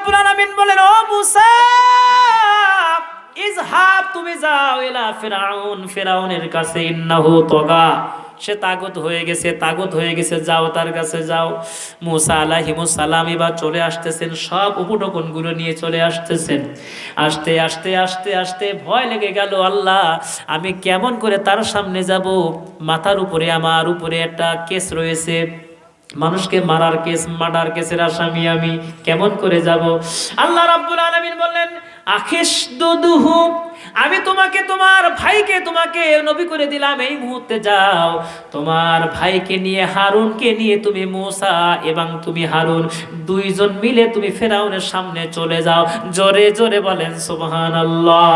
রাব্বুল আলামিন বলেন, ও মুসা ইজহাব, তুমি যাও ইলা ফিরাউন, ফিরাউনের কাছে, ইন্নাহু তাগা, সে তাগুত হয়ে গেছে, যাও তার কাছে যাও। মুসা আলাইহিমুস সালাম এবার চলে আসতেছেন, সব উপঢৌকনগুলো নিয়ে চলে আসতেছেন। আস্তে আস্তে আস্তে আস্তে ভয় লেগে গেল, আল্লাহ আমি কেমন করে তার সামনে যাব? মাথার উপরে আমার উপরে একটা কেস রয়েছে, মানুষকে মারার কেস, মার্ডার কেসের আসামি, আমি কেমন করে যাব? আল্লাহ রাব্বুল আলামিন বললেন, আখিসদুদুহু, আমি তোমাকে, তোমার ভাইকে তোমাকে নবী করে দিলাম, এই মুহূর্তে যাও তোমার ভাইকে নিয়ে, হারুনকে নিয়ে তুমি, মুসা এবং তুমি হারুন, দুইজন মিলে তুমি ফিরাউনের সামনে চলে যাও। জোরে জোরে বলেন সুবহানাল্লাহ।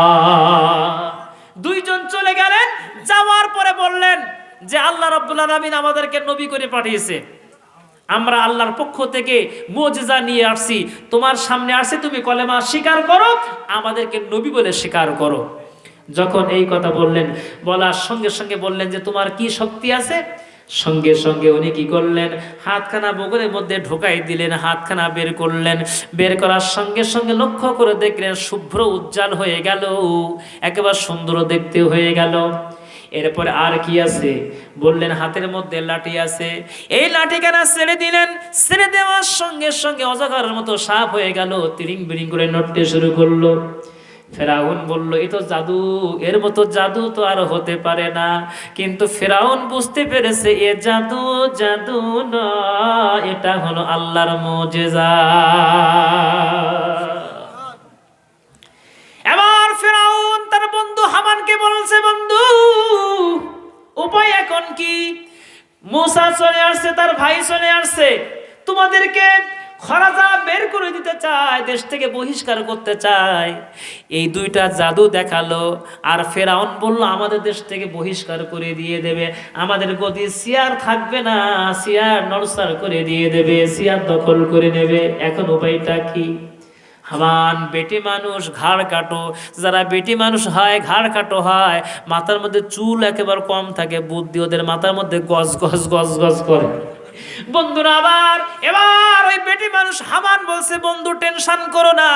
দুইজন চলে গেলেন, যাওয়ার পরে বললেন যে আল্লাহ রাব্বুল আলামিন আমাদেরকে নবী করে পাঠিয়েছে, আমরা আল্লাহর পক্ষ থেকে মুজিজা নিয়ে আসছি, তোমার সামনে আসছে, তুমি কলেমা স্বীকার করো, আমাদেরকে নবী বলে স্বীকার করো। যখন এই কথা বললেন, বলার সঙ্গে সঙ্গে বললেন যে তোমার কি শক্তি আছে? সঙ্গে সঙ্গে উনি কি করলেন, হাতখানা বগলের মধ্যে ঢোকাই দিলেন, হাতখানা বের করলেন, বের করার সঙ্গে সঙ্গে লক্ষ্য করে দেখলেন শুভ্র উজ্জ্বল হয়ে গেল, একেবারে সুন্দর দেখতে হয়ে গেল। এরপরে আর কি আছে? বললেন হাতের মধ্যে লাঠি আছে, এই লাঠিখানা ছেড়ে দিলেন, ছেড়ে দেওয়ার সঙ্গে সঙ্গে অজগরের মতো সাপ হয়ে গেল, তিরিং বিরিং করে নড়তে শুরু করলো। ফেরাউন বলল, এ তো জাদু, এর মতো জাদু তো আর হতে পারে না। কিন্তু ফেরাউন বুঝতে পেরেছে এ জাদু জাদু না, এটা হলো আল্লাহর মুজিজা। এবার ফেরাউন তার বন্ধু হামানকে বলছে, বন্ধু উপায় এখন কি? মুসা চলে আসছে, তার ভাই চলে আসছে, তোমাদেরকে খরাজা বের করে দিতে চায়, দেশ থেকে বহিষ্কার করতে চায়। এই দুইটা জাদু দেখালো, আর ফেরাউন বলল আমাদের দেশ থেকে বহিষ্কার করে দিয়ে দেবে, আমাদের গদি সিয়ার থাকবে না, সিয়ার নড়সাড় করে দিয়ে দেবে, সিয়ার দখল করে নেবে। এখন উপায়টা কি? হামান, বেটি মানুষ ঘাড় কাটো, যারা বেটি মানুষ হয় ঘাড় কাটো হয়, মাথার মধ্যে চুল একেবারে কম থাকে, বুদ্ধি ওদের মাথার মধ্যে গজ গজ গজ গজ করে। বন্ধুরা এবার ওই বেটি মানুষ হামান বলছে, বন্ধু টেনশন করো না,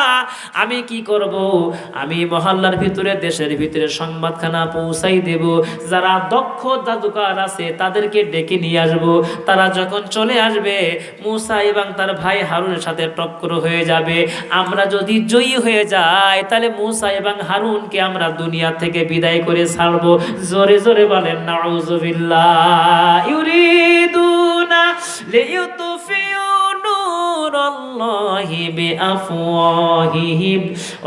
আমি কি করব? আমি মহল্লার ভিতরে, দেশের ভিতরে সংবাদখানা পৌঁছাই দেব, যারা দক্ষ জাদুকর আছে তাদেরকে ডেকে নিয়ে আসব। তারা যখন চলে আসবে, মুসা এবং তার ভাই হারুনের সাথে টক্কর হয়ে যাবে। আমরা যদি জয়ী হয়ে যাই, তাহলে মুসা এবং হারুনকে আমরা দুনিয়া থেকে বিদায় করে ছাড়বো। জোরে জোরে বলেন নাউযুবিল্লাহ। ইউরিদুনা লিইউতফিউ নূরাল্লাহি বিআফওয়াহিহিম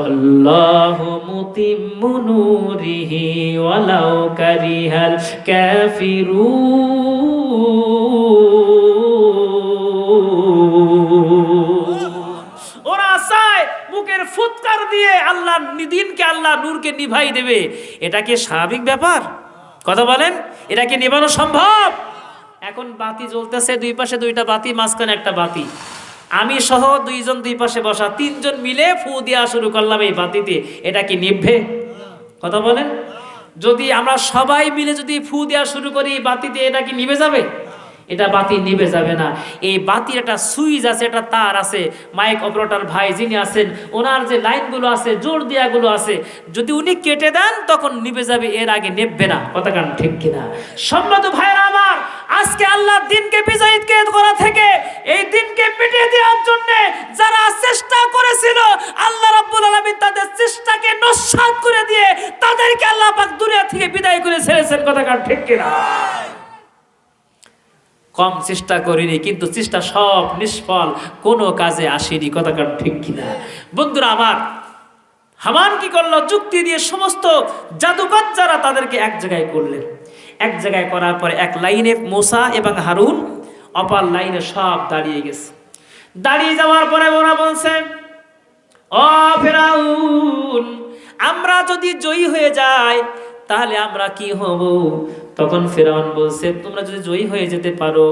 আল্লাহু মুতিম্মু নূরিহি ওয়ালাউ কারিহাল কাফিরুন। ওরা চায় মুখের ফুৎকার দিয়ে আল্লাহ দিনকে, আল্লাহ নূরকে নিভাই দেবে। এটা কি স্বাভাবিক ব্যাপার? কথা বলেন, এটা কি নিভানো সম্ভব? এখন বাতি জ্বলতেছে, দুই পাশে দুইটা বাতি, মাঝখানে একটা বাতি, আমি সহ দুইজন দুই পাশে বসা, তিনজন মিলে ফু দেওয়া শুরু করলাম এই বাতিতে, এটা কি নিভবে? কথা বলেন, যদি আমরা সবাই মিলে যদি ফু দেওয়া শুরু করি বাতিতে, এটা কি নিভে যাবে? এটা বাতি নিভে যাবে না। এই বাতির একটা সুইচ আছে, একটা তার আছে, মাইক অপারেটর ভাই যিনি আছেন, ওনার যে লাইনগুলো আছে, জোর দেওয়াগুলো আছে, যদি উনি কেটে দেন তখন নিভে যাবে, এর আগে নিভবে না। কথা কান ঠিক কিনা? সম্মানিত ভাইরা আমার, আজকে আল্লাহর দিনকে বিজয়ী করা থেকে, এই দিনকে মিটিয়ে দেওয়ার জন্য যারা চেষ্টা করেছিল, আল্লাহ রাব্বুল আলামিন তাদের চেষ্টাকে নস্যাৎ করে দিয়ে তাদেরকে আল্লাহ পাক দুনিয়া থেকে বিদায় করে ছেড়েছেন। কথা কান ঠিক কিনা? কম চেষ্টা করিনি, কিন্তু চেষ্টা সব নিষ্ফল, কোনো কাজে আসেনি। কথা কান ঠিক কিনা? বন্ধুরা আমার, হামান কি করলো? যুক্তি দিয়ে সমস্ত জাদুকর যারা তাদেরকে এক জায়গায় করলেন। এক জায়গায় করার পরে এক লাইনে মুসা এবং হারুন, অপর লাইনে সব দাঁড়িয়ে গেছে। দাঁড়িয়ে যাওয়ার পরে ওরা বলছে, ও ফেরাউন, আমরা যদি জয়ী হয়ে যাই তাহলে আমরা কি হব? তখন ফেরাউন বলছে, তোমরা যদি জয়ী হয়ে যেতে পারো,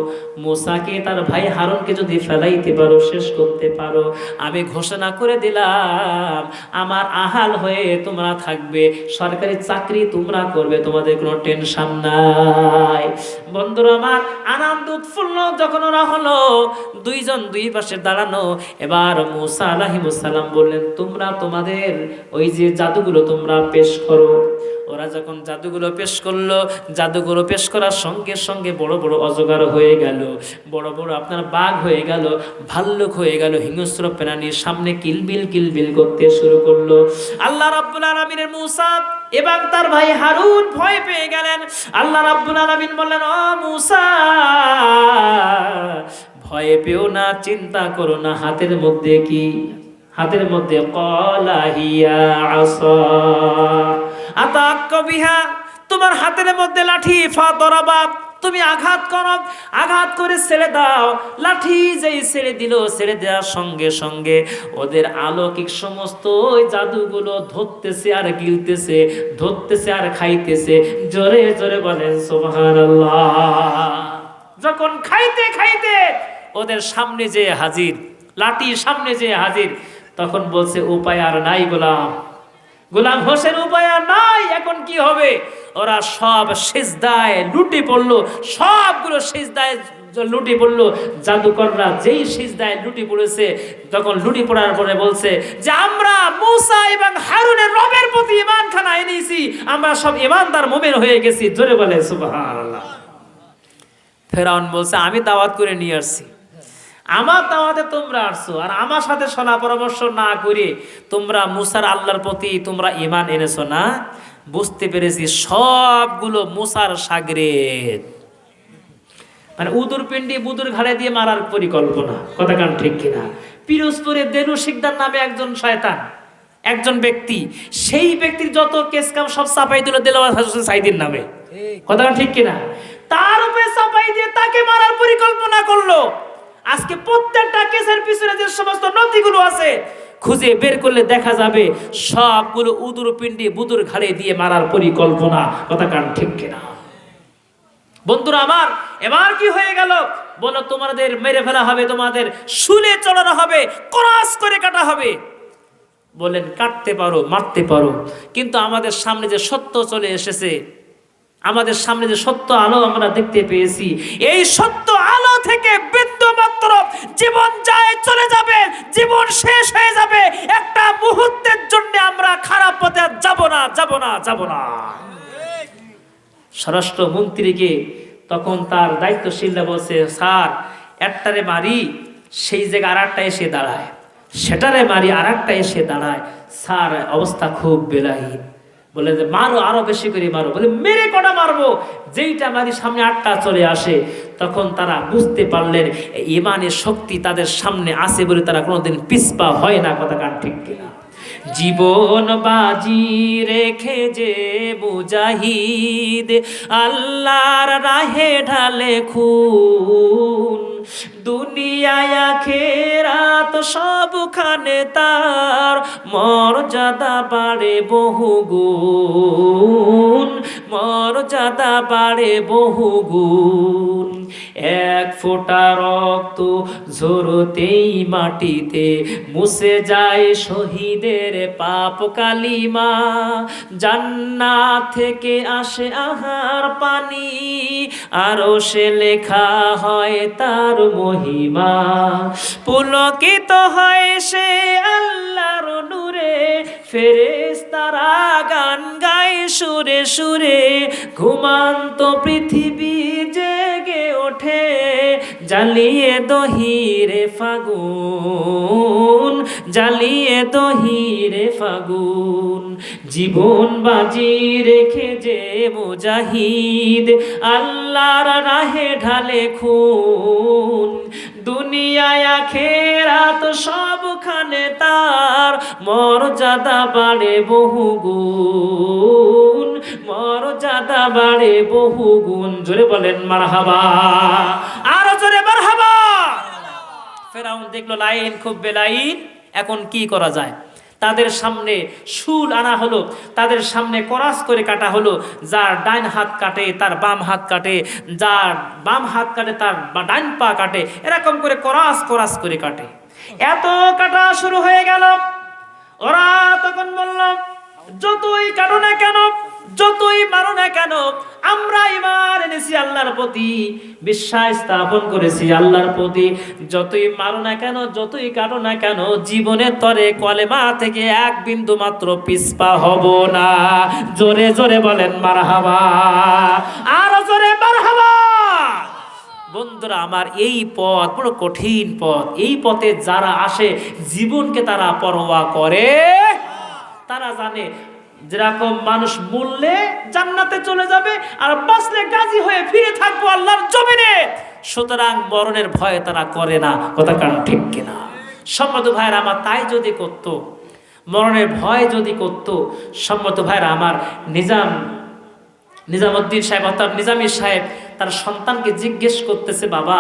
মূসাকে তার ভাই হারুনকে যদি ফেলাইতে পারো, শেষ করতে পারো, আমি ঘোষণা করে দিলাম আমার আহাল হয়ে তোমরা থাকবে, সরকারি চাকরি তোমরা করবে, তোমাদের কোনো টেনশন নাই। বন্ধুরা আমার, আনন্দ উৎফুল্ল যখন ওরা হলো, দুইজন দুই পাশে দাঁড়ানো, এবার মূসা আলাইহিস সালাম বললেন, তোমরা তোমাদের ওই যে জাদুগুলো তোমরা পেশ করো। ওরা যখন জাদুগুলো পেশ করলো, জাদুগুলো পেশ করার সঙ্গে সঙ্গে বড় বড় অজগর হয়ে গেল, বড় বড় আপনার বাঘ হয়ে গেল, ভাল্লুক হয়ে গেল, হিংস্র প্রাণীর সামনে কিলবিল কিলবিল করতে শুরু করলো। আল্লাহ রাব্বুল আলামিনের মূসা এবং তার ভাই হারুন ভয় পেয়ে গেলেন। আল্লাহ রাব্বুল আলামিন বললেন, ও মূসা, ভয় পেও না, চিন্তা করো না, হাতের মধ্যে কি? হাতের মধ্যে ক্বালা হিয়া আসা আতাক্কা বিহা, তোমার হাতের মধ্যে লাঠি, ফাদরাবা, তুমি আঘাত করো, আঘাত করে ছেড়ে দাও। লাঠি যেই ছেড়ে দিল, ছেড়ে দেওয়ার সঙ্গে সঙ্গে ওদের অলৌকিক সমস্ত ওই জাদুগুলো ধরতেছে আর গিলতেছে, ধরতেছে আর খাইতেছে। জোরে জোরে বলেন সুবহানাল্লাহ। যখন খাইতে খাইতে ওদের সামনে যে হাজির, লাঠি সামনে যে হাজির, তখন বলছে, উপায় আর নাই গোলাম, গোলাম হোসেন, উপায় আর নাই, এখন কি হবে? ওরা সব সিজদায় লুটে পড়লো, সবগুলো সিজদায় লুটে পড়লো। জাদুকররা যেই সিজদায় লুটে পড়েছে, তখন লুটে পড়ার পরে বলছে যে আমরা মূসা এবং হারুনের রবের প্রতি ঈমান খানা এনেছি, আমরা সব ঈমানদার মুমিন হয়ে গেছি। জোরে বলে সুবহানাল্লাহ। ফেরাউন বলছে, আমি দাওয়াত করে নিয়ে আসছি, আমার দাওয়াতে তোমরা আসছো, আর আমার সাথে সলা পরামর্শ না করে তোমরা মূসার আল্লাহর প্রতি তোমরা ঈমান এনেছো না? বুঝতে পেরেছি সবগুলো মূসার শাগরেদ, মানে উদুর পিন্ডি বুদুর ঘাড়ে দিয়ে মারার পরিকল্পনা। কথা কান ঠিক কিনা? পিরোজপুরে দেনু শিকদার নামে একজন শয়তান, একজন ব্যক্তি, সেই ব্যক্তির যত কেস কাম সব চাপাই দিল দেলোয়ার হোসেন সাইদির নামে। কথা কান ঠিক কিনা? তার উপরে চাপাই দিয়ে তাকে মারার পরিকল্পনা করলো। আজকে প্রত্যেকটা কেসের পিছনে যে সমস্ত নথিগুলো আছে খুঁজে বের করলে দেখা যাবে সবগুলো উদুর পিন্ডি বুদুর ঘাড়ে দিয়ে মারার পরিকল্পনা। কথা কান ঠিক কিনা? বন্ধুরা আমার, এবার কি হয়ে গেল? বলো, তোমাদের মেরে ফেলা হবে, তোমাদের শুলে চড়ানো হবে, ক্রস করে কাটা হবে। বলেন, কাটতে পারো, মারতে পারো, কিন্তু আমাদের সামনে যে সত্য চলে এসেছে, আমাদের সামনে যে সত্য আলো আমরা দেখতে পেয়েছি, এই সত্য আলো থেকে বিন্দুমাত্র জীবন যায় চলে যাবে, জীবন শেষ হয়ে যাবে। একটা মুহূর্তের জন্য আমরা খারাপ পথে যাব না, যাব না, যাব না। স্বরাষ্ট্রমন্ত্রীকে তখন তার দায়িত্বশীলরা বলছে, স্যার, একটারে মারি, সেই জায়গায় আর একটা এসে দাঁড়ায়, সেটারে মারি, আর একটা এসে দাঁড়ায়, স্যার অবস্থা খুব বেলাহীন। বলে যে মারো, আরো বেশি করে মারো। বলে মেরে কটা মারবো? যেইটা মারি সামনে আটটা চলে আসে। তখন তারা বুঝতে পারলেন ঈমানের শক্তি তাদের সামনে আছে বলে তারা কোনোদিন পিছপা হয় না। কথা কান ঠিক কিনা? জীবন বাজি রেখে যে মুজাহিদ আল্লাহর রাহে ঢালে খুন, দুনিয়ায় আখিরাত সবখানে তার মর্যাদা বাড়ে বহুগুণ, মর্যাদা বাড়ে বহুগুণ। এক ফোঁটা রক্ত ঝরতেই মাটিতে মুছে যায় শহীদের পাপ কালিমা, জান্নাত থেকে আসে আহার পানি, আরো সে লেখা হয় তার মহিমা, পুলকিত হয় সে আল্লাহর নূরে, ফেরেশতারা গান গায় সুরে সুরে, ঘুমান্ত পৃথিবী জেগে ওঠে, জ্বালিয়ে দহিরে ফাগুন, জ্বালিয়ে দহিরে ফাগুন। জীবন বাজি রেখে যে মুজাহিদ আল্লাহর রাহে ঢালে খুন, দুনিয়ায় আখিরাত সবখানে তার মর্যাদা বাড়ে বহুগুণ, মর্যাদা বাড়ে বহুগুণ। জোরে বলেন মারহাবা, আরো জোরে মারহাবা। ফেরাউন দেখলো লাইন খুব বেলাইন, এখন কি করা যায়? তাদের সামনে শুল আনা হলো, তাদের সামনে করাস করে কাটা হলো। যার ডাইন হাত কাটে তার বাম হাত কাটে, যার বাম হাত কাটে তার ডাইন পা কাটে, এরকম করে করাস করাস করে কাটে। এত কাটা শুরু হয়ে গেল। ওরা তখন বলল, যতই কাটো না কেন, যতই মারো না কেন, আমরা ঈমান এনেছি আল্লাহর প্রতি, বিশ্বাস স্থাপন করেছি আল্লাহর প্রতি। যতই মারো না কেন, যতই কাটো না কেন, জীবনের তরে কলেমা থেকে এক বিন্দু মাত্র পিছপা হব না। জোরে জোরে বলেন মারহাবা, আরো জোরে মারহাবা। বন্ধুরা আমার, এই পথ বড় কঠিন পথ। এই পথে যারা আসে জীবনকে তারা পরোয়া করে। তারা জানে যেরকম মানুষ মরলে জান্নাতে চলে যাবে আর বাঁচলে গাজী হয়ে ফিরে থাকবো আল্লাহর জমিনে, সুতরাং মরণের ভয় তারা করে না। কথা কারণ ঠিক কিনা? সম্মত ভাইরা আমার, তাই যদি করত, মরণের ভয় যদি করত, সম্মত ভাইরা আমার, নিজামুদ্দিন সাহেব অর্থাৎ নিজামী সাহেব তার সন্তানকে জিজ্ঞেস করতেছে, বাবা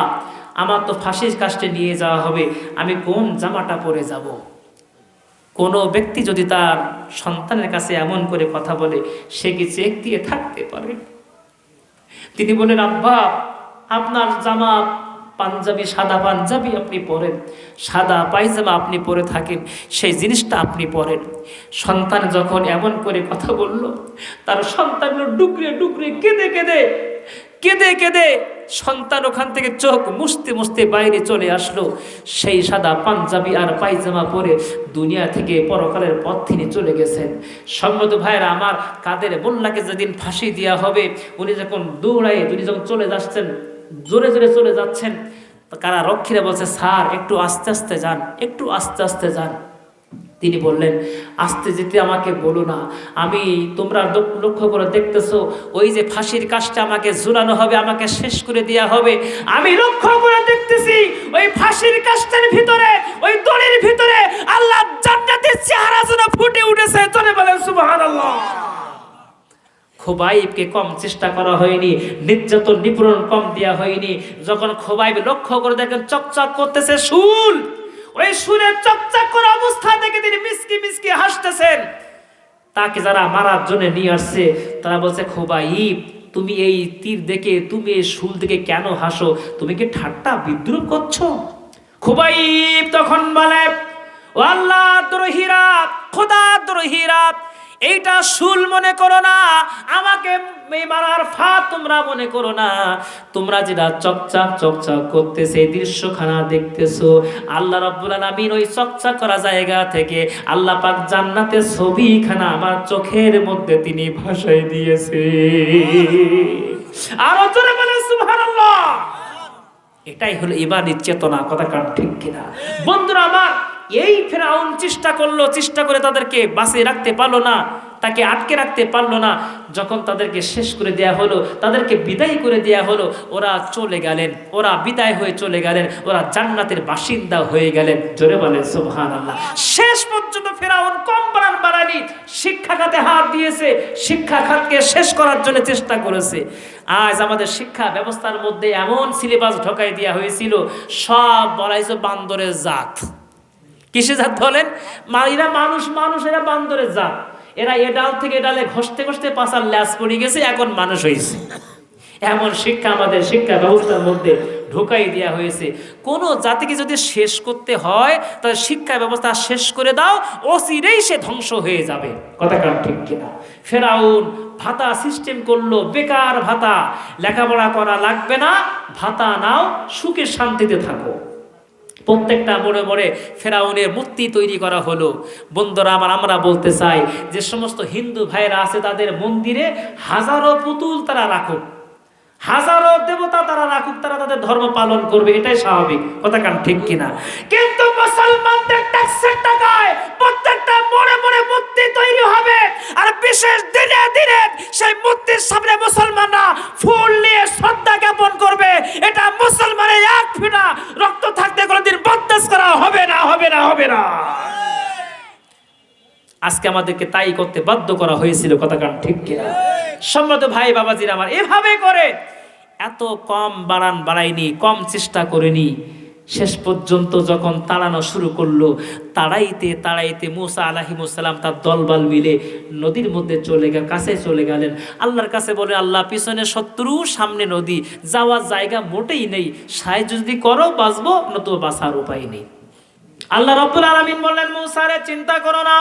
আমার তো ফাঁসির কাস্টে নিয়ে যাওয়া হবে, আমি কোন জামাটা পরে যাব? কোনো ব্যক্তি যদি তার সন্তানের কাছে এমন করে কথা বলে, সে কি চেক দিয়ে থাকতে পারে? তিনি বলেন, আব্বা আপনার জামা পাঞ্জাবি, সাদা পাঞ্জাবি আপনি পরেন, সাদা পায়জামা আপনি পরে থাকেন, সেই জিনিসটা আপনি পরেন। সন্তান যখন এমন করে কথা বলল, তার সন্তানগুলো ডুকরে ডুকরে কেঁদে কেঁদে কেঁদে কেঁদে সন্তান ওখান থেকে চোখ মুছতে মুছতে বাইরে চলে আসলো। সেই সাদা পাঞ্জাবি আর পায়জামা পরে দুনিয়া থেকে পরকালের পথ তিনি চলে গেছেন। সম্মত ভাইরা আমার, কাদের মোল্লাকে যেদিন ফাঁসি দেওয়া হবে, উনি যখন দৌড়ায়, উনি যখন চলে যাচ্ছেন, জোরে জোরে চলে যাচ্ছেন, কারা রক্ষীরা বলছে, স্যার একটু আস্তে আস্তে যান, একটু আস্তে আস্তে যান। তিনি বললেন, আস্তে যেতে আমাকে বলো না, আমি তোমরা লক্ষ্য করে দেখতেছো, ওই যে ফাঁসির কাজটা আমাকে ঝুলানো হবে, আমাকে শেষ করে দেওয়া হবে, আমি লক্ষ্য করে দেখতেছি ওই ফাঁসির কাজটার ভিতরে, ওই দড়ির ভিতরে আল্লাহ জান্নাতের চেহারা যেন ফুটে উঠেছে। চলে বলেন সুবহানাল্লাহ। খোবাইবকে কম চেষ্টা করা হয়নি, নির্যাতন নিপীড়ন কম দেওয়া হয়নি। যখন খোবাইব লক্ষ্য করে দেখেন চকচক করতেছে শুল, ওই শুলের চকচক করা অবস্থা থেকে তিনি মিসকি মিসকি হাসতেছেন। তাকে যারা মারার জন্য নিয়ে আসছে তারা বলছে, খোবাইব তুমি এই তীর দেখে, তুমি এই শুল দেখে কেন হাসো? তুমি কি ঠাট্টা বিদ্রুপ করছো? খোবাইব তখন বলে, ও আল্লাহ দ্রোহীরা, খোদা দ্রোহীরা, এইটা শুল মনে করো না, আমাকে মারার ফাঁদ তোমরা মনে করো না। তোমরা যেটা চকচাক চকচাক করতেছে, এই দৃশ্যখানা দেখতেছো, আল্লাহ রাব্বুল আলামিন ওই চকচাক করা জায়গা থেকে আল্লাহ পাক জান্নাতের ছবিখানা আমার চোখের মধ্যে তিনি ভাসাই দিয়েছে। আরো জোরে বলেন সুবহানাল্লাহ। এটাই হলো ঈমানের চেতনা। কথা কার ঠিক কিনা? বন্ধুরা আমার, এই ফেরাউন চেষ্টা করে তাদেরকে বাঁচিয়ে রাখতে পারলো না, তাকে আটকে রাখতে পারলো না। যখন তাদেরকে শেষ করে দেয়া হলো, তাদেরকে বিদায় করে দেয়া হলো, ওরা চলে গেলেন, ওরা বিদায় হয়ে চলে গেলেন, ওরা জান্নাতের বাসিন্দা হয়ে গেলেন। জোরে বলেন সুবহানাল্লাহ। শেষ পর্যন্ত ফেরাউন কম বাড়ানি শিক্ষা খাতে হাত দিয়েছে, শিক্ষা খাতকে শেষ করার জন্য চেষ্টা করেছে। আজ আমাদের শিক্ষা ব্যবস্থার মধ্যে এমন সিলেবাস ঢোকাই দেওয়া হয়েছিল, সব বলা হয়েছে বান্দরের জাত। কিসে জাত বলেন? এরা মানুষ, এরা বান্দরের জাত। এরা এ ডাল থেকে এ ডালে ঘষতে ঘষতে পাছার ল্যাস পড়ে গেছে, এখন মানুষ হয়েছে। এমন শিক্ষা আমাদের শিক্ষা ব্যবস্থার মধ্যে ঢোকাই দেওয়া হয়েছে। কোনো জাতিকে যদি শেষ করতে হয়, তাহলে শিক্ষা ব্যবস্থা শেষ করে দাও, অচিরেই সে ধ্বংস হয়ে যাবে। কথা কার ঠিক কিনা? ফেরাউন ভাতা সিস্টেম করলো, বেকার ভাতা, লেখাপড়া করা লাগবে না, ভাতা নাও, সুখে শান্তিতে থাকো। প্রত্যেকটা মোড়ে মোড়ে ফেরাউনের মূর্তি তৈরি করা হলো। বন্ধুরা আমার, আমরা বলতে চাই যে সমস্ত হিন্দু ভাইরা আছে তাদের মন্দিরে হাজারো পুতুল তারা রাখুক, হাজারো দেবতা তারা রাখুক, তারা তাদের ধর্ম পালন করবে, এটাই স্বাভাবিক। কথা কান ঠিক কিনা? কিন্তু মুসলমানদের ট্যাক্সের টাকায় প্রত্যেকটা মোড়ে মোড়ে মূর্তি তৈরি হবে, আর বিশেষ দিনে দিনে সেই মূর্তির সামনে মুসলমানরা ফুল নিয়ে শ্রদ্ধা জ্ঞাপন করবে। এটা মুসলমানের এক ফোঁটা রক্ত থাকতে কোনোদিন বরদাস্ত করা হবে না, হবে না, হবে না। আজকে আমাদেরকে তাই করতে বাধ্য করা হয়েছিল। কথা কান ঠিক কিনা? সম্মত ভাই বাবাজিরা আমার, এভাবে করে এত কম বাড়াইনি, কম চেষ্টা করিনি। শেষ পর্যন্ত যখন তাড়ানো শুরু করলো, তাড়াইতে তাড়াইতে মুসা আলাইহিসসালাম তার দলবল মিলে নদীর মধ্যে কাছে চলে গেলেন। আল্লাহর কাছে বলে, আল্লাহ পিছনে শত্রু, সামনে নদী, যাওয়ার জায়গা মোটেই নেই, সাহায্য যদি করো বাঁচবো, নতুবা বাঁচার উপায় নেই। আল্লাহ রাব্বুল আলামিন বললেন, মুসা রে চিন্তা করো না,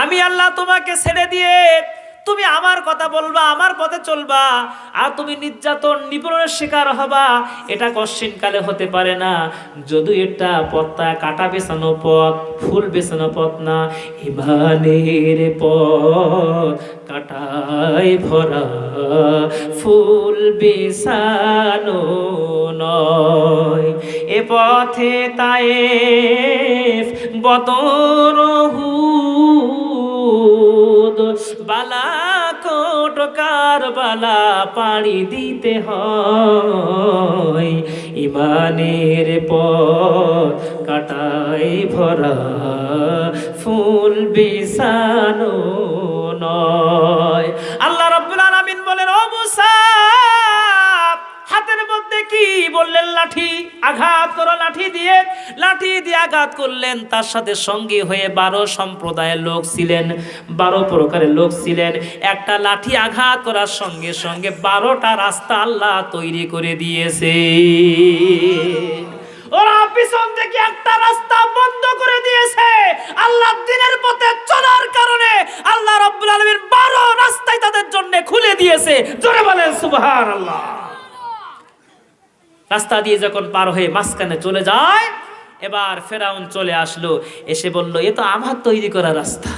আমি আল্লাহ তোমাকে ছেড়ে দিয়ে তুমি আমার কথা বলবা, আমার পথে চলবা, আর তুমি নির্যাতন নিপীড়নের শিকার হবা, এটা কশ্চিনকালে হতে পারে না। যদি এটা পথটা কাটা বেছানো পথ, ফুল বেছানো পথ না, ইমানের পথ, কাটায় ভরা ফুল বেছানো নয়। এ পথে তায়েফ, বদর, উহুদ, বালাকোট, কারবালা পাড়ি দিতে হয়। ইমানের পথ, কাটায় ভরা ফুল বিছানো নয়। আল্লাহ রাব্বুল আলামিন বলেন, ও মুসা, হাতের মধ্যে কি বললেন? লাঠি। আঘাত করো লাঠি দিয়ে। লাঠি দিয়ে আঘাত করলেন। তার সাথে সঙ্গী হয়ে 12 সম্প্রদায়ের লোক ছিলেন, 12 প্রকারের লোক ছিলেন। একটা লাঠি আঘাত করার সঙ্গে সঙ্গে 12টা রাস্তা আল্লাহ তৈরি করে দিয়েছে। ওরা পিছন থেকে একটা রাস্তা বন্ধ করে দিয়েছে। আল্লাহ দ্বীনের পথে চলার কারণে আল্লাহ রাব্বুল আলামিন 12 রাস্তাই তাদের জন্য খুলে দিয়েছে। জোরে বলেন সুবহানাল্লাহ। রাস্তা দিয়ে যখন পার হয়ে মাঝখানে চলে যায়, এবার ফেরাউন চলে আসলো, এসে বলল, এ তো আমার তৈরি করা রাস্তা,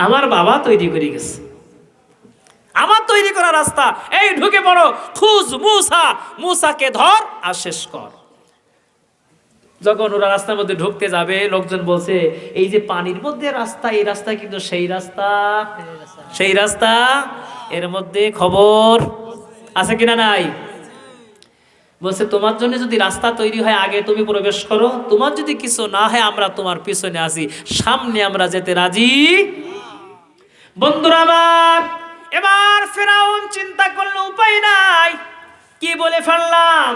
আমার বাবা তৈরি করে গেছে, আমার তৈরি করা রাস্তা, এই ঢুকে পড়ো, খুঁজ মুসা, মুসাকে ধর আর শেষ কর। যখন ওরা রাস্তার মধ্যে ঢুকতে যাবে, লোকজন বলছে, এই যে পানির মধ্যে রাস্তা, এই রাস্তা কিন্তু সেই রাস্তা, সেই রাস্তা, এর মধ্যে খবর আছে কিনা নাই? বলছে, তোমার জন্য যদি রাস্তা তৈরি হয়, আগে তুমি প্রবেশ করো, তোমার যদি কিছু না হয় আমরা তোমার পিছনে আসি, সামনে আমরা যেতে রাজি। বন্ধুরা আমার, এবার ফেরাউন চিন্তা করলো, উপায় নাই, কি বলে ফেললাম।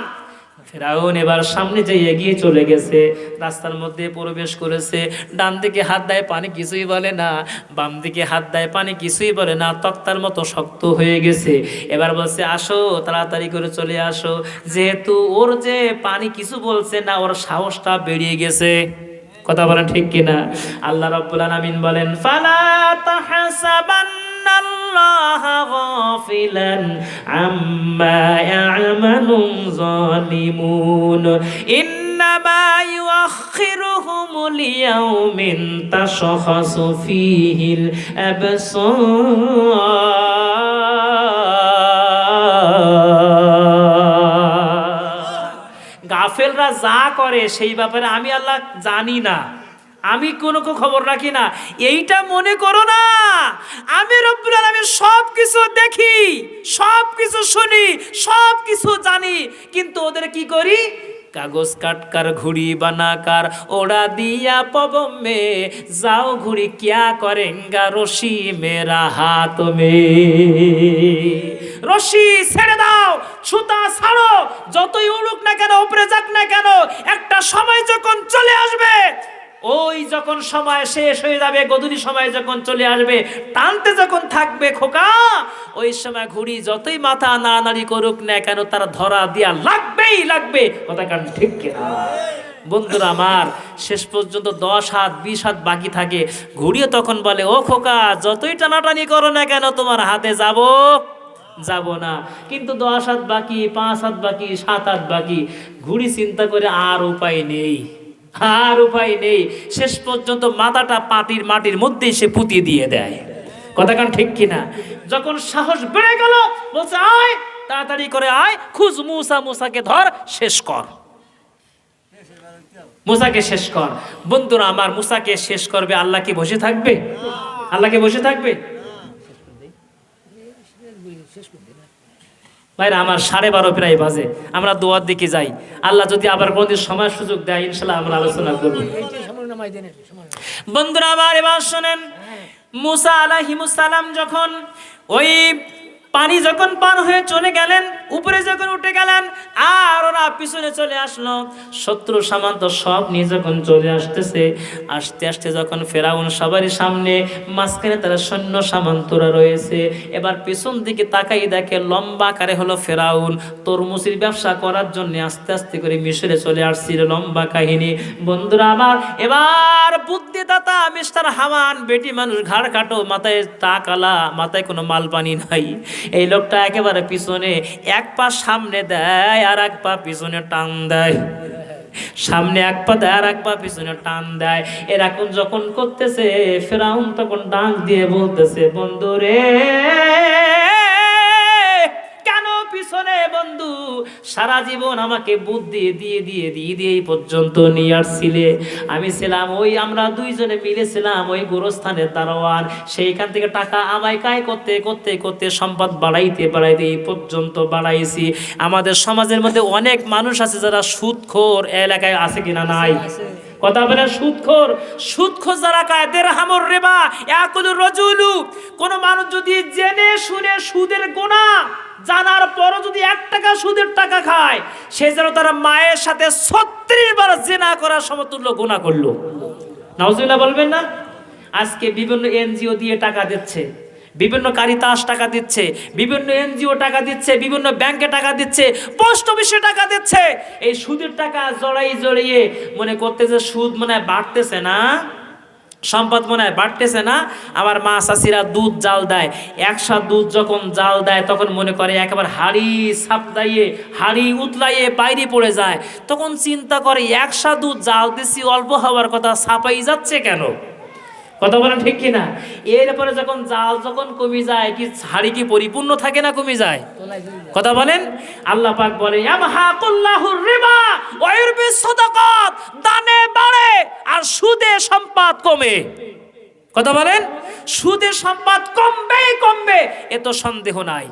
ফেরাউন এবার সামনে যে এগিয়ে চলে গেছে, রাস্তার মধ্যে প্রবেশ করেছে। ডান দিকে হাত দেয়, পানি কিছুই বলে না, বাম দিকে হাত দেয়, পানি কিছুই বলে না, তক্তার মতো শক্ত হয়ে গেছে। এবার বলছে, আসো, তাড়াতাড়ি করে চলে আসো। যেহেতু ওর যে পানি কিছু বলছে না, ওর সাহসটা বেরিয়ে গেছে। কথা বলেন ঠিক কিনা? আল্লাহ রাব্বুল আলামিন বলেন, ফালা তাহসাবান্নাল্লাহা গাফিলান আম্মা ইয়া'মালুন যালিমুন, ইন্নামা ইউআখিরুহুম লিয়াউমিন তাশখাসু ফীহিল আবসার। গাফেলরা যা করে সেই ব্যাপারে আমি আল্লাহ জানি না, আমি কোনো খবর রাখি না, এইটা মনে করো না। আমি রব্বুল আলামিন সব কিছু দেখি, সব কিছু শুনি, সব কিছু জানি, কিন্তু ওদের কি করি? কাগজ কাটকার ঘুড়ি বানাকার ওড়া দিয়া পব মে যাও ঘুড়ি কিয়া করেঙ্গা রশি মেরা হাত মে। রশি ছেড়ে দাও, সুতা ছাড়ো, যতই উড়ুক না কেন, উপরে যাক না কেন, একটা সময় যখন চলে আসবে, ওই যখন সময় শেষ হয়ে যাবে, গধূলি সময় যখন চলে আসবে, টানতে যখন থাকবে খোকা, ওই সময় ঘুড়ি যতই মাথা নাড়ানাড়ি করুক না কেন, তার ধরা দিয়া লাগবেই লাগবে। কথা কারণ ঠিক কিনা? বন্ধুরা আমার, শেষ পর্যন্ত 10 হাত 20 হাত বাকি থাকে, ঘুড়িও তখন বলে, ও খোকা, যতই টানাটানি করো না কেন, তোমার হাতে যাব না। কিন্তু 10 হাত বাকি, 5 হাত বাকি, 7 হাত বাকি, ঘুড়ি চিন্তা করে আর উপায় নেই, আর উপায় নেই। শেষ পর্যন্ত মাথাটা মাটির মধ্যে সে পুঁতিয়ে দিয়ে দেয়। কথা কান ঠিক কিনা? যখন সাহস বেড়ে গেল, বলছে, আয়, তাড়াতাড়ি করে আয়, খুঁজ মুসা, মুসাকে ধর, শেষ কর, মুসাকে শেষ কর। বন্ধুরা আমার, মুসাকে শেষ করবে, আল্লাহ কি বসে থাকবে? আল্লাহ কি বসে থাকবে? ভাইরা আমার, 12:30 প্রায় বাজে, আমরা দোয়ার দিকে যাই। আল্লাহ যদি আবার কোনদিন সময় সুযোগ দেয়, ইনশাল্লাহ আমরা আলোচনা করব। বন্ধুরা আমার, এবার শোনেন, মুসা আলাইহিস সালাম যখন ওই পানি যখন পার হয়ে চলে গেলেন, উপরে যখন উঠে গেলেন, আর ওরা পিছনে চলে আসলো। শত্রু সামন্ত সব নিয়ে যখন চলে আসতেছে, আস্তে আস্তে যখন ফেরাউন সবারই সামনে, মাঝখানে তারা সৈন্য সামন্তরা রয়েছে। এবার পিছন দিকে তাকাই দেখে লম্বা আকারে হলো ফেরাউন তরমুজের ব্যবসা করার জন্য আস্তে আস্তে করে মিশরে চলে আসছিল। লম্বা কাহিনী বন্ধুরা আমার। এবার বুদ্ধিদাতা মিস্টার হামান, বেটি মানুষ, ঘাড় কাটো, মাথায় টাকালা, মাথায় কোনো মাল পানি নাই। এই লোকটা একেবারে পিছনে এক পা সামনে দেয় আর এক পা পিছনে টান দেয়, সামনে এক পা দেয় আর এক পা পিছনে টান দেয়। এরকম যখন করতেছে, ফেরাউন তখন ডাক দিয়ে বলতেছে, বন্ধু রে, কেন পিছনে বন্ধু? সারা জীবন আমাকে বুদ্ধি দিয়ে দিয়ে দিয়ে দিয়ে এই পর্যন্ত নিয়ে আসছিলে। আমি ছিলাম ওই, আমরা দুইজনে মিলেছিলাম ওই গোরস্থানের দারোয়ান। সেইখান থেকে টাকা আমায়কাই করতে করতে করতে সম্পদ বাড়াইতে বাড়াইতে এই পর্যন্ত বাড়াইছি। আমাদের সমাজের মধ্যে অনেক মানুষ আছে যারা সুদখোর, এলাকায় আছে কিনা নাই? কথা বলে সুদখোর। সুদখোর যারা কায় দিরহামুর রিবা ইয়াকুলুর রাজুলু। কোন মানুষ যদি জেনে শুনে সুদের গুনাহ জানার পরও যদি 1 টাকা সুদের টাকা খায়, সে যেন তার মায়ের সাথে 36 বার জিনা করার সমতুল্য গুনাহ করলো। নাউজুবিল্লাহ বলবেন না? আজকে বিভিন্ন এনজিও দিয়ে টাকা দিচ্ছে, বিভিন্ন কারিতাস টাকা দিচ্ছে, বিভিন্ন এনজিও টাকা দিচ্ছে, বিভিন্ন ব্যাংকে টাকা দিচ্ছে, পোস্ট অফিসে টাকা দিচ্ছে। এই সুদের টাকা জড়িয়ে মনে করতে যে সুদ মনে হয় বাড়তেছে না, সম্পদ মনে হয় বাড়তেছে না। আমার মা চাষিরা দুধ জাল দেয়, 100 দুধ যখন জাল দেয় তখন মনে করে একেবারে হাড়ি সাপদাইয়ে, হাড়ি উতলাইয়ে বাইরে পড়ে যায়। তখন চিন্তা করে 100 দুধ জাল দিছি, অল্প হওয়ার কথা, ছাপাই যাচ্ছে কেন? কথা বলেন ঠিক কিনা? এরপরে যখন জাল যখন কমে যায়, কি হাড়ি কি পরিপূর্ণ থাকে না কমে যায়? কথা বলেন। আল্লাহ পাক বলে ইয়ামহাকুল্লাহুর রিবা ওয়া ইউরবিস সাদাকাত, দানে বাড়ে আর সুদে সম্পদ কমে। কথা বলেন। সুদে সম্পদ কমবেই কমবে, এ তো সন্দেহ নাই।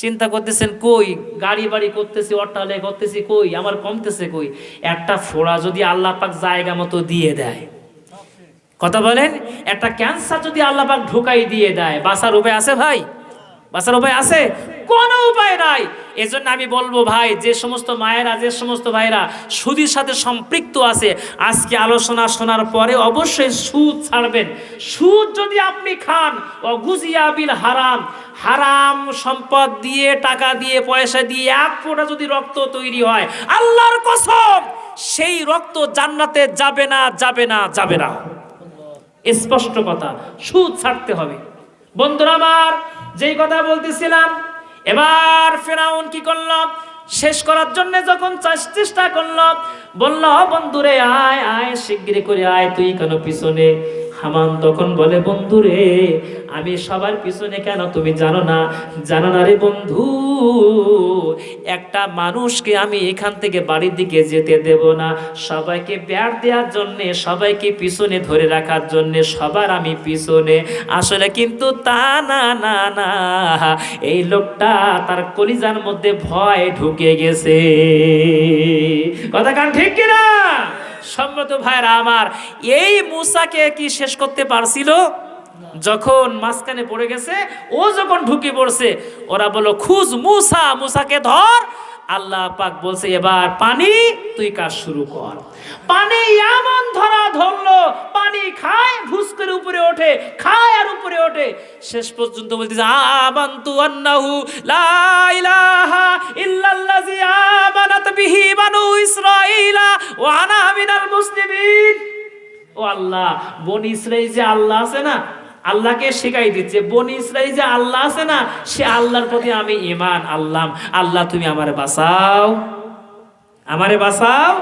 চিন্তা করতেছেন কই গাড়ি বাড়ি করতেছি, অট্টালিকা করতেছি, কই আমার কমতেছে কই? একটা ফোড়া যদি আল্লাহ পাক জায়গা মতো দিয়ে দেয়, কথা বলেন, একটা ক্যান্সার যদি আল্লাহ পাক ঢুকাই দিয়ে দেয়, বাঁচার উপায় আছে ভাই? বাঁচার উপায় আছে? কোনো উপায় নাই। এজন্য আমি বলবো ভাই, যে সমস্ত মায়েরা, যে সমস্ত ভাইরা সুদের সাথে সম্পৃক্ত আছে, আজকে আলোচনা শোনার পরে অবশ্যই সুদ ছাড়বেন। সুদ যদি আপনি খান, অগুজিয়া বিল হারাম, হারাম সম্পদ দিয়ে, টাকা দিয়ে, পয়সা দিয়ে 1 ফোঁটা যদি রক্ত তৈরি হয়, আল্লাহর কসম সেই রক্ত জান্নাতে যাবে না, যাবে না, যাবে না। স্পষ্ট কথা, সুদ ছাড়তে হবে। বন্ধুরা আমার, যেই কথা বলতেছিলাম, এবার ফেরাউন কি করলো? শেষ করার জন্য যখন চেষ্টা করলো, বলল বন্ধুরে আয় আয়, শিগগিরই করে আয়, তুই কেন পিছনে? হামান তখন বলে, বন্ধুরে আমি সবার পিছনে কেন তুমি জানো না? জানো না রে বন্ধু, একটা মানুষকে আমি এখান থেকে বাড়ির দিকে যেতে দেব না। সবাইকে ব্যাট দেওয়ার জন্যে, সবাইকে পিছনে ধরে রাখার জন্যে সবার আমি পিছনে। আসলে কিন্তু তা না, না না, এই লোকটা তার কলিজার মধ্যে ভয় ঢুকে গেছে। কথা কান ঠিক কিনা? সম্মত ভাইরা আমার, এই মূসাকে কি শেষ করতে পারছিল? যখন মাঝখানে পড়ে গেছে, ও যখন ঢুকে পড়ছে, ওরা বলল খুঁজ মূসা, মূসাকে ধর। আল্লাহ পাক বলছে এবার পানি, তুই কাজ শুরু কর। পানি এমন ধরলো, পানি খায়, ভুস করে উপরে ওঠে, খায় আর উপরে ওঠে। শেষ পর্যন্ত বলতেছে আমানতু আন্নাহু লা ইলাহা ইল্লাল্লাযী আমানাত বিহি বানু ইসরাঈলা ওয়া আনা মিনাল মুসলিমিন। ও আল্লাহ, বনি ইসরাঈল যে আল্লাহ আছে না, আল্লাহকে শিখাই দিচ্ছে, বনি ইসরাঈল যে আল্লাহ আছে না, সে আল্লাহর প্রতি আমি ঈমান আনলাম। আল্লাহ তুমি আমারে বাঁচাও, আমারে বাঁচাও।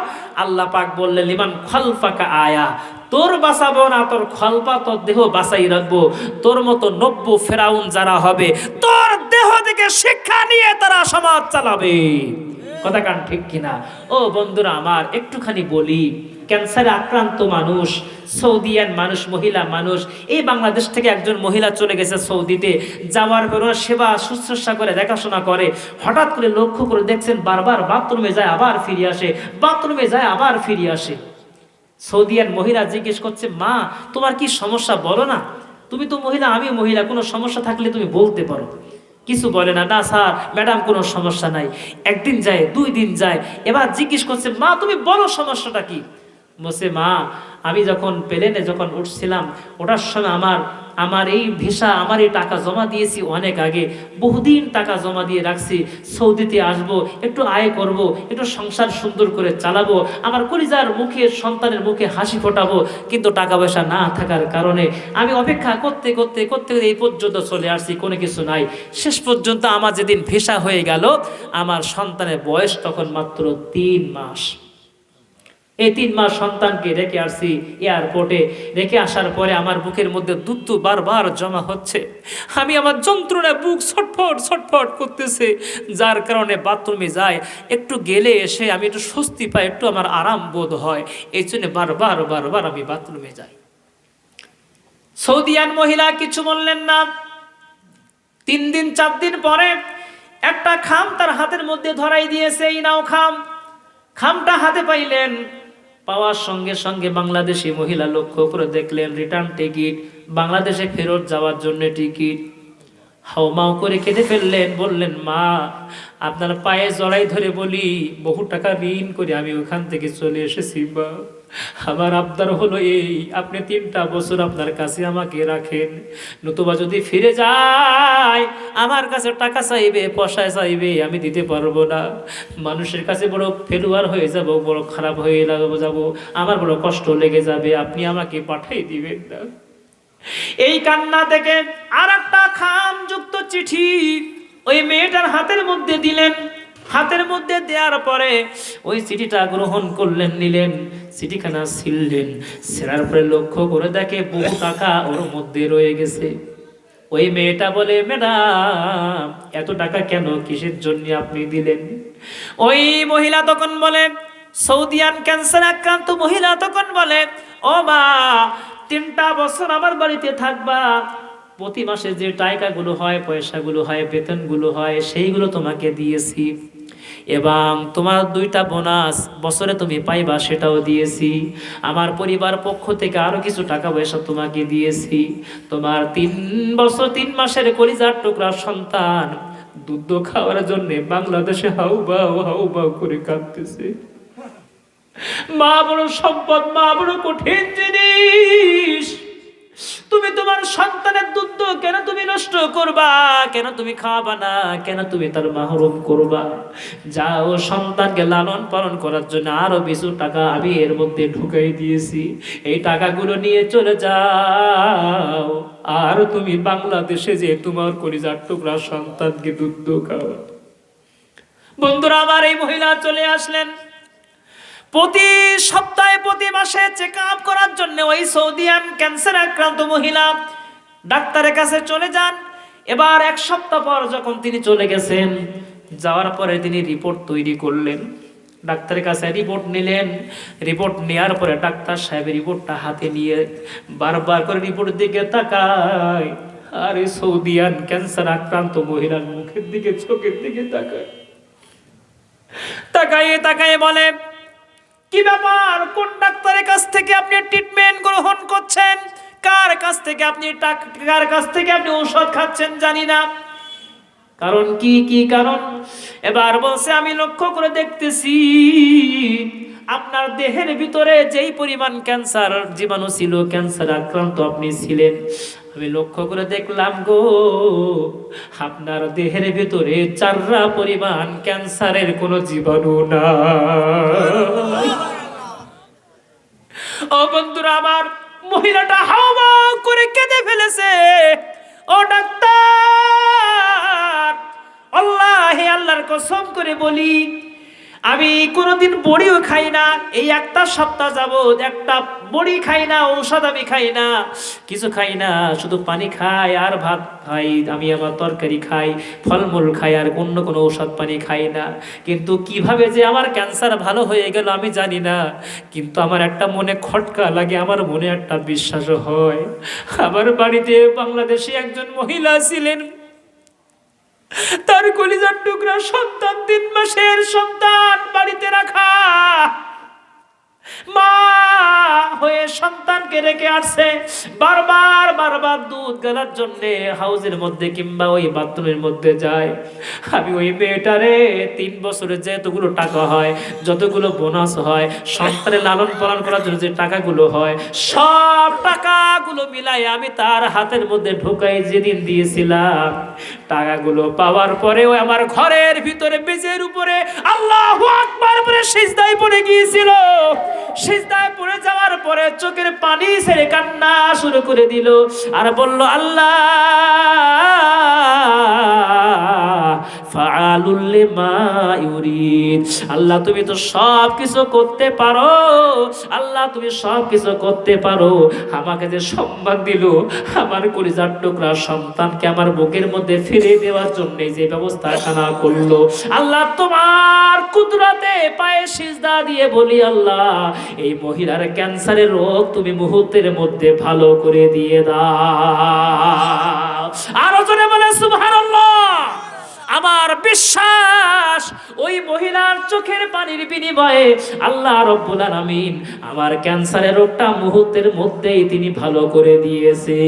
আল্লাহ পাক বললেন লিমান খালফাকা আয়া, তোর বাঁচাবো না, তোর খলপা, তোর দেহ বাঁচাই রাখবো। তোর মতো 90 ফেরাউন যারা হবে, তোর দেহ থেকে শিক্ষা নিয়ে তারা সমাজ চালাবে। কথা কান ঠিক কিনা? ও বন্ধুরা আমার, একটুখানি বলি, ক্যান্সারে আক্রান্ত মানুষ, সৌদিয়ান মানুষ, মহিলা মানুষ, এই বাংলাদেশ থেকে একজন মহিলা চলে গেছে সৌদিতে, যাওয়ার পর সেবা শুশ্রূষা করে, দেখাশোনা করে। হঠাৎ করে লক্ষ্য করে দেখছেন বারবার বাথরুমে যায় আবার ফিরে আসে, বাথরুমে যায় আবার ফিরে আসে। সৌদিয়ান মহিলা জিজ্ঞেস করছে, মা তোমার কি সমস্যা বলো না, তুমি তো মহিলা, আমি মহিলা, কোনো সমস্যা থাকলে তুমি বলতে পারো। কিছু বলে না, না স্যার ম্যাডাম কোনো সমস্যা নাই। একদিন যায়, 2 দিন যায়, এবার জিজ্ঞেস করছে মা তুমি বলো সমস্যাটা কি। বলছে মা আমি যখন প্লেনে যখন উঠছিলাম, ওঠার সময় আমার এই ভিসা, আমার এই টাকা জমা দিয়েছি অনেক আগে, বহুদিন টাকা জমা দিয়ে রাখছি, সৌদিতে আসব, একটু আয় করব, একটু সংসার সুন্দর করে চালাবো, আমার কলিজার মুখে সন্তানের মুখে হাসি ফোটাবো, কিন্তু টাকা পয়সা না থাকার কারণে আমি অপেক্ষা করতে করতে করতে এই পর্যন্ত চলে আসছি, কোনো কিছু নাই। শেষ পর্যন্ত আমার যেদিন ভিসা হয়ে গেল, আমার সন্তানের বয়স তখন মাত্র 3 মাস। এই 3 মাস সন্তানকে রেখে আসছি এয়ারপোর্টে। রেখে আসার পরে আমার বুকের মধ্যে দুধ বারবার জমা হচ্ছে, আমি আমার যন্ত্রণায় বুক ছটফট ছটফট করতেছে, যার কারণে বাথরুমে যাই, একটু গেলে এসে আমি একটু স্বস্তি পাই, একটু আমার আরাম বোধ হয়, এই জন্য বারবার বারবার আমি বাথরুমে যাই। সৌদিয়ান মহিলা কিছু বললেন না। 3 দিন 4 দিন পরে একটা খাম তার হাতের মধ্যে ধরাই দিয়েছে, এই নাও খাম। খামটা হাতে পাইলেন, পাওয়ার সঙ্গে সঙ্গে বাংলাদেশি মহিলা লক্ষ্য করে দেখলেন রিটার্ন টিকিট, বাংলাদেশে ফেরত যাওয়ার জন্য টিকিট। হাউমাউ করে কেঁদে ফেললেন, বললেন মা আপনার পায়ে জড়াই ধরে বলি, বহু টাকা ঋণ করে আমি ওখান থেকে চলে এসেছি বা আমার আবদার হলো এই, আপনি 3টা বছর আপনার কাছে আমাকে রাখেন, নতুবা যদি ফিরে যায় আমার কাছে টাকা চাইবে, পয়সা চাইবে, আমি দিতে পারবো না, মানুষের কাছে বড় ফেলুয়ার হয়ে যাব, বড় খারাপ হয়ে যাব, আমার বড় কষ্ট লেগে যাবে, আপনি আমাকে পাঠিয়ে দিবেন না। এই কান্না থেকে আর একটা খাম যুক্ত চিঠি ওই মেয়েটার হাতের মধ্যে দিলেন। হাতের মধ্যে দেওয়ার পরে ওই চিঠিটা গ্রহণ করলেন, নিলেন, চিঠিখানা ছিললেন, ছেঁড়ার পরে লক্ষ্য করে দেখে বহু টাকা ওর মধ্যে রয়ে গেছে। ওই মেয়েটা বলে ম্যাডাম এত টাকা কেন, কিসের জন্য আপনি দিলেন? ওই মহিলা তখন বলে, সৌদিয়ান ক্যান্সার আক্রান্ত মহিলা তখন বলে, ও মা 3টা বছর আমার বাড়িতে থাকবা, প্রতি মাসে যে টাকাগুলো হয়, পয়সাগুলো হয়, বেতনগুলো হয়, সেইগুলো তোমাকে দিয়েছি, এবং তোমার 2টা বোনাস বছরে তুমি পাইবা সেটাও দিয়েছি, আমার পরিবার পক্ষ থেকে আরো কিছু টাকা পয়সা তোমাকে দিয়েছি, তোমার 3 বছর 3 মাসের কলিজার টুকরা সন্তান দুধ খাওয়ার জন্য বাংলাদেশে হাউবাউ করে কাঁদতেছে। মা বড় সম্পদ, মা বড় কঠিন জিনিস, তুমি তোমার সন্তানের দুধ কেন তুমি নষ্ট করবা, কেন তুমি খাওয়াবা না, কেন তুমি তার মাহরুম করবা? যাও সন্তানকে লালন পালন করার জন্য আরো কিছু টাকা আমি এর মধ্যে ঢুকাই দিয়েছি, এই টাকাগুলো নিয়ে চলে যাও, আর তুমি বাংলাদেশে যে তোমার কলিজার টুকরা সন্তানকে দুধ খাওয়া। বন্ধুরা আমার, এই মহিলা চলে আসলেন প্রতি সপ্তাহে প্রতি মাসে চেক আপ করার জন্য। ওই সৌদিয়ান ক্যান্সার আক্রান্ত মহিলা ডাক্তারের কাছে চলে যান। এবার 1 সপ্তাহ পর যখন তিনি চলে গেছেন, যাওয়ার পরে তিনি রিপোর্ট তৈরি করলেন, ডাক্তারের কাছে রিপোর্ট নিলেন। রিপোর্ট নেওয়ার পরে ডাক্তার সাহেব রিপোর্টটা হাতে নিয়ে বারবার করে রিপোর্টের দিকে তাকায়, আর এই সৌদিয়ান ক্যান্সার আক্রান্ত মহিলার মুখের দিকে, চোখের দিকে তাকায়, তাকায় বলে, কি ব্যাপার, কোন ডাক্তারের কাছ থেকে আপনি ট্রিটমেন্ট গ্রহণ করছেন, কার কাছ থেকে আপনি ঔষধ খাচ্ছেন জানি না, কারণ কি কারণ? এবার বলছে, আমি লক্ষ্য করে দেখতেছি আপনার দেহের ভিতরে যেই পরিমাণ ক্যান্সার জীবাণু ছিল, ক্যান্সার আক্রান্ত আপনি ছিলেন, আমি লক্ষ্য করে দেখলাম গো, আপনার দেহের ভিতরে 4টা পরিমাণ ক্যান্সারের কোনো জীবাণু না। ও বন্ধুরা আমার, মহিলাটা হাওয়া করে কেঁদে ফেলেছে। ও ডাক্তার, আল্লাহর কসম করে বলি, আমি কোনোদিন বড়িও খাই না, এই 1টা সপ্তাহ যাবত একটা বড়ি খাই না, ঔষধ আমি খাই না, কিছু খাই না, শুধু পানি খাই আর ভাত খাই, আমি আমার তরকারি খাই, ফলমূল খাই, আর অন্য কোনো ঔষধ পানি খাই না। কিন্তু কিভাবে যে আমার ক্যান্সার ভালো হয়ে গেল আমি জানি না, কিন্তু আমার একটা মনে খটকা লাগে, আমার মনে একটা বিশ্বাস হয়। আমার বাড়িতে বাংলাদেশি একজন মহিলা ছিলেন, তার কলিজার টুকরা সন্তান, 3 মাসের সন্তান বাড়িতে রাখা, মা হয়ে সন্তানকে রেখে আসছে, বারবার বারবার দুধ গেলার জন্য হাউজের মধ্যে কিংবা ওই বাথরুমের মধ্যে যায়। আমি ওই মেয়েটারে 3 বছরে যেতগুলো টাকা হয়, যতগুলো বোনাস হয়, সন্তানের লালন পালন করার জন্য যে টাকাগুলো হয়, সব টাকাগুলো মিলাই আমি তার হাতের মধ্যে ঢোকাই যেদিন দিয়েছিলাম, টাকাগুলো পাওয়ার পরে ওই আমার ঘরের ভিতরে মেঝের উপরে আল্লাহু আকবার বলে সিজদায় পড়ে গিয়েছিল। সিজদায় পড়ে যাওয়ার পরে চোখের পানি ছেড়ে কান্না শুরু করে দিল আর বলল, আল্লাহ ফাআলুল লিমা ইউরিদ, আল্লাহ তুমি তো সব কিছু করতে পারো, আল্লাহ তুমি সব কিছু করতে পারো। আমাকে যে সম্মান দিল, আমার কলিজার টুকরা সন্তানকে আমার বুকের মধ্যে ফিরে দেওয়ার জন্য যে ব্যবস্থা না করলো, আল্লাহ তোমার কুদরতে পায়ে সিজদা দিয়ে বলি, আল্লাহ এই মহিলার ক্যান্সারের রোগ তুমি মুহূর্তের মধ্যে ভালো করে দিয়ে দাও। আরো জোরে বলে সুবহানাল্লাহ। আমার বিশ্বাস ওই মহিলার চোখের পানির বিনিময়ে আল্লাহ রাব্বুল আলামিন আমার ক্যান্সারের রোগটা মুহূর্তের মধ্যেই তিনি ভালো করে দিয়েছে।